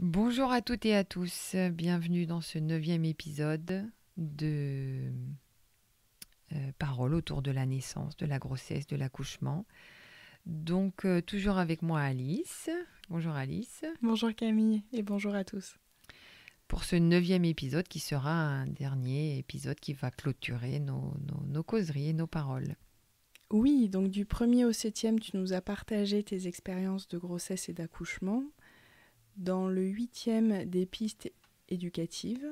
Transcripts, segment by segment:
Bonjour à toutes et à tous, bienvenue dans ce 9e épisode de Paroles autour de la naissance, de la grossesse, de l'accouchement. Donc toujours avec moi Alice. Bonjour Alice. Bonjour Camille et bonjour à tous. Pour ce 9e épisode qui sera un dernier épisode qui va clôturer nos causeries et nos paroles. Oui, donc du 1er au 7e, tu nous as partagé tes expériences de grossesse et d'accouchement. Dans le 8e, des pistes éducatives.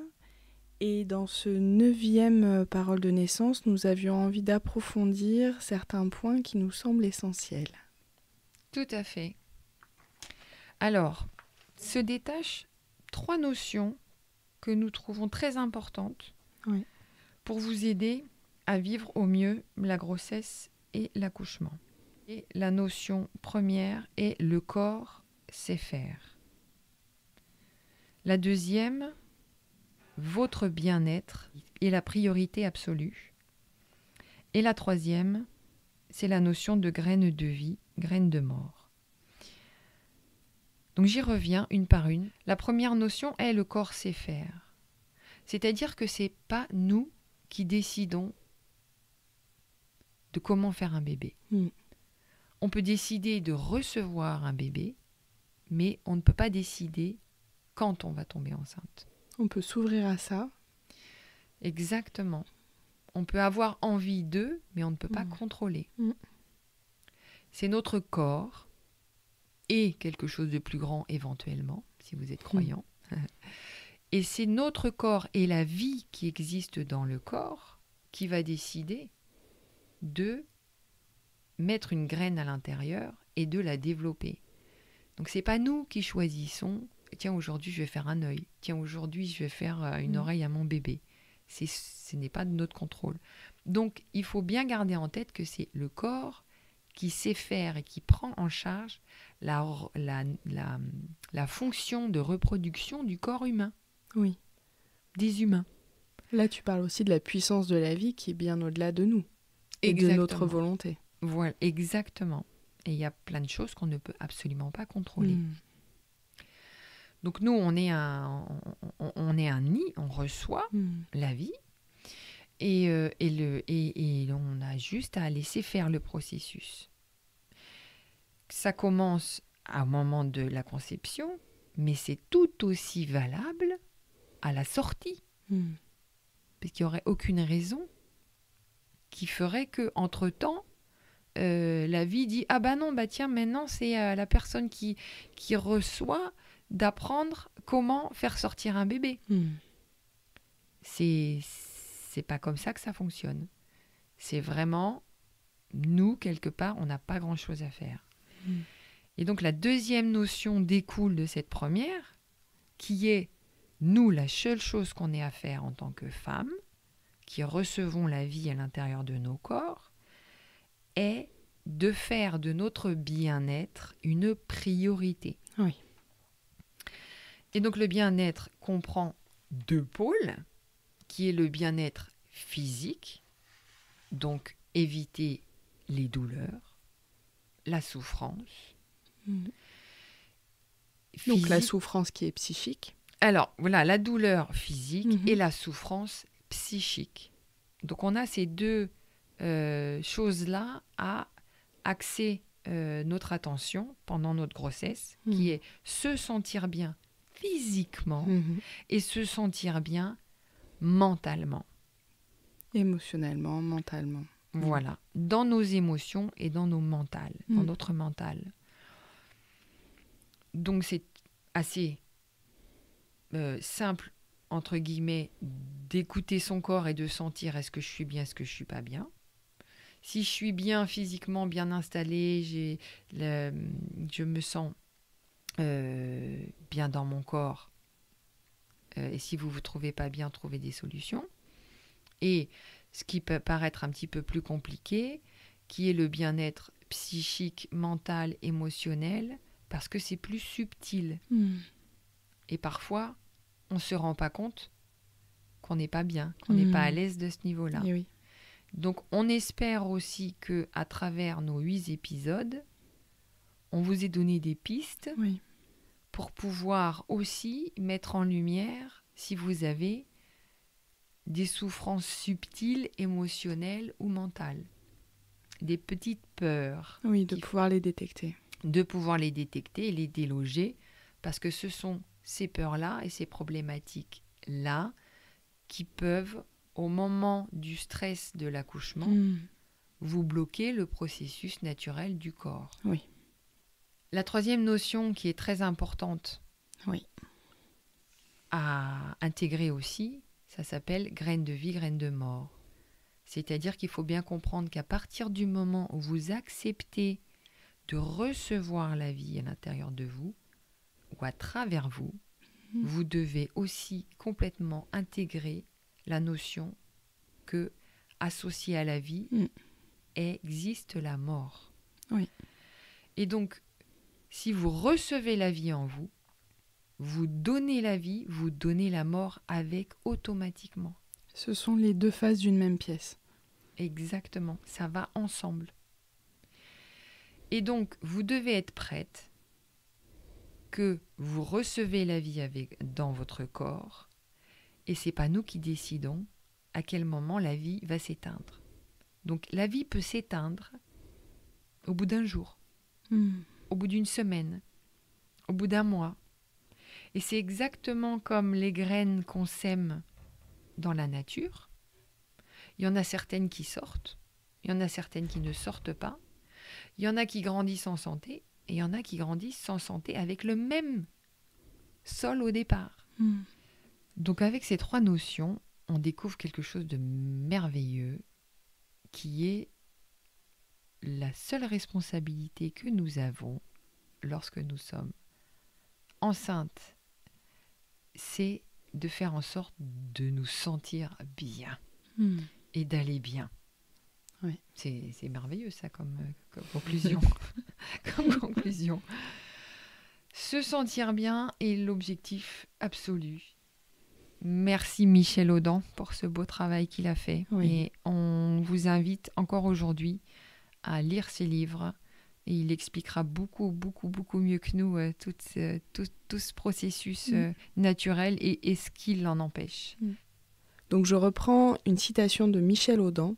Et dans ce 9e parole de naissance, nous avions envie d'approfondir certains points qui nous semblent essentiels. Tout à fait. Alors, se détachent 3 notions que nous trouvons très importantes pour vous aider à vivre au mieux la grossesse et l'accouchement. Et la notion première est le corps sait faire. La deuxième, votre bien-être est la priorité absolue. Et la troisième, c'est la notion de graine de vie, graine de mort. Donc j'y reviens une par une. La première notion est le corps sait faire. C'est-à-dire que ce n'est pas nous qui décidons de comment faire un bébé. On peut décider de recevoir un bébé, mais on ne peut pas décider quand on va tomber enceinte. On peut s'ouvrir à ça. Exactement. On peut avoir envie d'eux, mais on ne peut pas contrôler. C'est notre corps et quelque chose de plus grand éventuellement, si vous êtes croyant. Et c'est notre corps et la vie qui existe dans le corps qui va décider de mettre une graine à l'intérieur et de la développer. Donc c'est pas nous qui choisissons, tiens aujourd'hui je vais faire un œil, tiens aujourd'hui je vais faire une oreille à mon bébé. Ce n'est pas de notre contrôle. Donc il faut bien garder en tête que c'est le corps qui sait faire et qui prend en charge la fonction de reproduction du corps humain. Oui. Des humains. Là tu parles aussi de la puissance de la vie qui est bien au-delà de nous. Et de notre volonté. Voilà, exactement. Et il y a plein de choses qu'on ne peut absolument pas contrôler. Donc nous, on est un nid, on reçoit la vie et on a juste à laisser faire le processus. Ça commence au moment de la conception, mais c'est tout aussi valable à la sortie. Parce qu'il n'y aurait aucune raison qui ferait qu'entre-temps, la vie dit « Ah bah non, bah tiens, maintenant c'est la personne qui reçoit d'apprendre comment faire sortir un bébé. » C'est pas comme ça que ça fonctionne. C'est vraiment, nous, quelque part, on n'a pas grand-chose à faire. Et donc la deuxième notion découle de cette première, qui est, nous, la seule chose qu'on ait à faire en tant que femmes, qui recevons la vie à l'intérieur de nos corps, est de faire de notre bien-être une priorité. Oui. Et donc le bien-être comprend 2 pôles, qui est le bien-être physique, donc éviter les douleurs, la souffrance. Donc la souffrance qui est psychique. Alors voilà, la douleur physique et la souffrance psychique. Donc on a ces 2 choses-là à axer notre attention pendant notre grossesse, qui est se sentir bien physiquement et se sentir bien mentalement. Émotionnellement, mentalement. Voilà, dans nos émotions et dans nos mentales, dans notre mental. Donc c'est assez simple, entre guillemets, d'écouter son corps et de sentir est-ce que je suis bien, est-ce que je suis pas bien. Si je suis bien physiquement, bien installée, je me sens bien dans mon corps. Et si vous ne vous trouvez pas bien, trouvez des solutions. Et ce qui peut paraître un petit peu plus compliqué, qui est le bien-être psychique, mental, émotionnel, parce que c'est plus subtil. Et parfois, on ne se rend pas compte qu'on n'est pas bien, qu'on n'est pas à l'aise de ce niveau-là. Et oui. Donc, on espère aussi qu'à travers nos 8 épisodes, on vous ait donné des pistes pour pouvoir aussi mettre en lumière si vous avez des souffrances subtiles, émotionnelles ou mentales. Des petites peurs. Oui, de pouvoir les détecter. De pouvoir les détecter et les déloger, parce que ce sont ces peurs-là et ces problématiques-là qui peuvent, au moment du stress de l'accouchement, vous bloquer le processus naturel du corps. Oui. La troisième notion qui est très importante à intégrer aussi, ça s'appelle graine de vie, graine de mort. C'est-à-dire qu'il faut bien comprendre qu'à partir du moment où vous acceptez de recevoir la vie à l'intérieur de vous ou à travers vous, vous devez aussi complètement intégrer la notion que, associée à la vie, existe la mort. Oui. Et donc, si vous recevez la vie en vous, vous donnez la vie, vous donnez la mort avec automatiquement. Ce sont les deux faces d'une même pièce. Exactement, ça va ensemble. Et donc, vous devez être prête que vous recevez la vie dans votre corps, et c'est pas nous qui décidons à quel moment la vie va s'éteindre. Donc, la vie peut s'éteindre au bout d'un jour, au bout d'une semaine, au bout d'un mois. Et c'est exactement comme les graines qu'on sème dans la nature. Il y en a certaines qui sortent, il y en a certaines qui ne sortent pas. Il y en a qui grandissent en santé et il y en a qui grandissent sans santé avec le même sol au départ. Donc avec ces trois notions, on découvre quelque chose de merveilleux qui est la seule responsabilité que nous avons lorsque nous sommes enceintes, c'est de faire en sorte de nous sentir bien et d'aller bien. Oui. C'est merveilleux ça comme conclusion. Comme conclusion. Se sentir bien est l'objectif absolu. Merci Michel Audin pour ce beau travail qu'il a fait. Oui. Et on vous invite encore aujourd'hui à lire ses livres. Et il expliquera beaucoup mieux que nous tout ce processus naturel et ce qui l'en empêche. Donc je reprends une citation de Michel Audin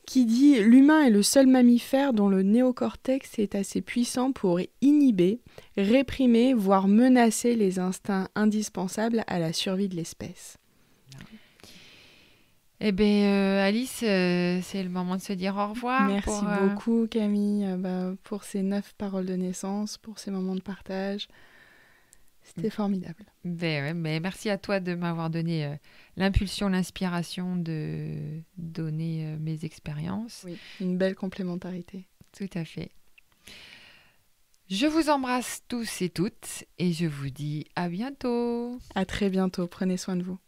qui dit « L'humain est le seul mammifère dont le néocortex est assez puissant pour inhiber, réprimer, voire menacer les instincts indispensables à la survie de l'espèce. » Eh bien, Alice, c'est le moment de se dire au revoir. Merci beaucoup, Camille, pour ces 9 paroles de naissance, pour ces moments de partage. C'était formidable. Mais merci à toi de m'avoir donné l'impulsion, l'inspiration de donner mes expériences. Oui, une belle complémentarité. Tout à fait. Je vous embrasse tous et toutes et je vous dis à bientôt. À très bientôt. Prenez soin de vous.